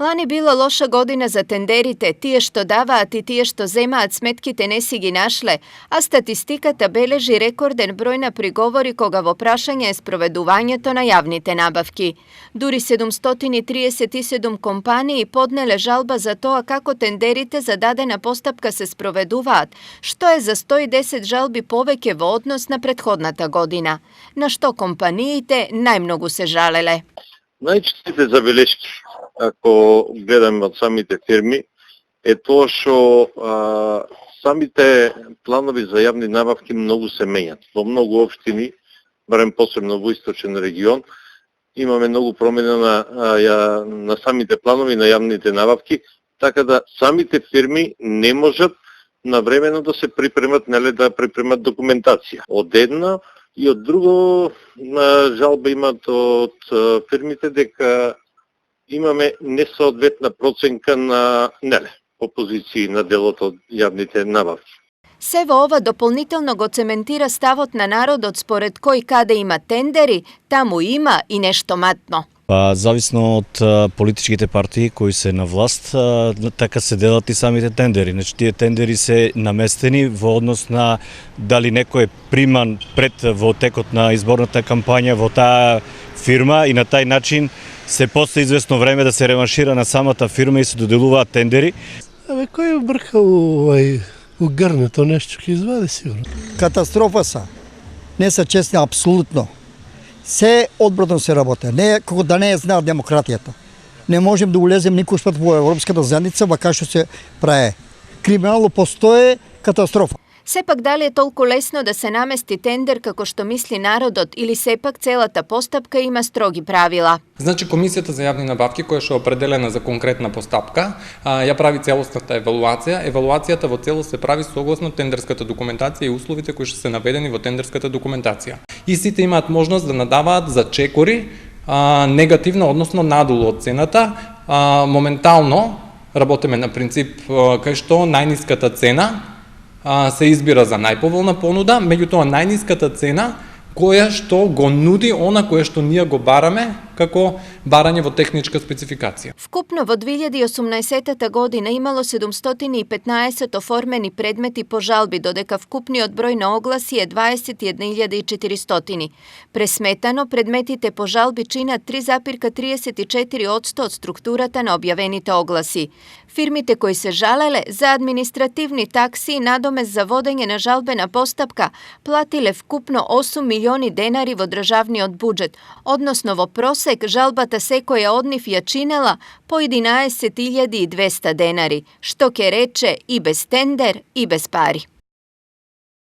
Lani bila loša godina za tenderite, tije što davaat i tije što zemaat smetkite nesigi našle, a statistikata beleži rekorden broj na prigovori koga vo prašanje je sproveduvanje to na javnite nabavki. Duri 737 kompaniji podnele žalba za to, a kako tenderite za dadena postupka se sproveduvaat, što je za 110 žalbi poveke vo odnos na prethodnata godina. Na što kompanijite najmnogu se žalele? Најчестите забелешки, ако гледаме од самите фирми, е тоа што самите планови за јавни набавки многу се менјат. Во многу општини, барем посебно во источен регион, имаме многу промена на самите планови на јавните набавки, така да самите фирми не можат навремено да се припремат, да припремат документација. Од една и од друго жалба имат од фирмите дека имаме несоодветна проценка на по позиции на делот од јавните набавки. Сево ова дополнително го цементира ставот на народот според кој каде има тендери, таму има и нешто матно. Па, зависно од политичките партии кои се на власт, така се делат и самите тендери. Значи, тие тендери се наместени во однос на дали некој е приман пред во текот на изборната кампања во таа фирма и на тај начин се после известно време да се реваншира на самата фирма и се доделуваат тендери. Кој е бркал у грнето нешто ќе извади сигурно. Катастрофа са. Не се честни апсолутно. Се одбратно се работи, не како да не знаат демократијата. Не можем да улезем никој пат во европската заедница, вака што се прави. Криминално постои, катастрофа. Сепак дали е толку лесно да се намести тендер како што мисли народот или сепак целата постапка има строги правила? Значи Комисијата за јавни набавки која што е определена за конкретна постапка, ја прави целосната евалуација. Евалуацијата во целост се прави согласно тендерската документација и условите кои што се наведени во тендерската документација. Истите имаат можност да надаваат за чекори негативно, односно надолу од цената. Моментално работиме на принцип кај што најниската цена се избира за најповолна понуда, меѓутоа најниската цена која што го нуди она која што ние го бараме како барање во техничка спецификација. Вкупно во 2018 година имало 715 оформени предмети по жалби, додека вкупниот број на огласи е 21.400. Пресметано, предметите по жалби чинат 3,34% од структурата на објавените огласи. Фирмите кои се жалеле за административни такси и надомест за водење на жалбена постапка платиле вкупно 8 милиони денари во државниот буџет, односно во просек жалбата секоја од нив ја чинела по 11.200 денари, што ке рече и без тендер и без пари.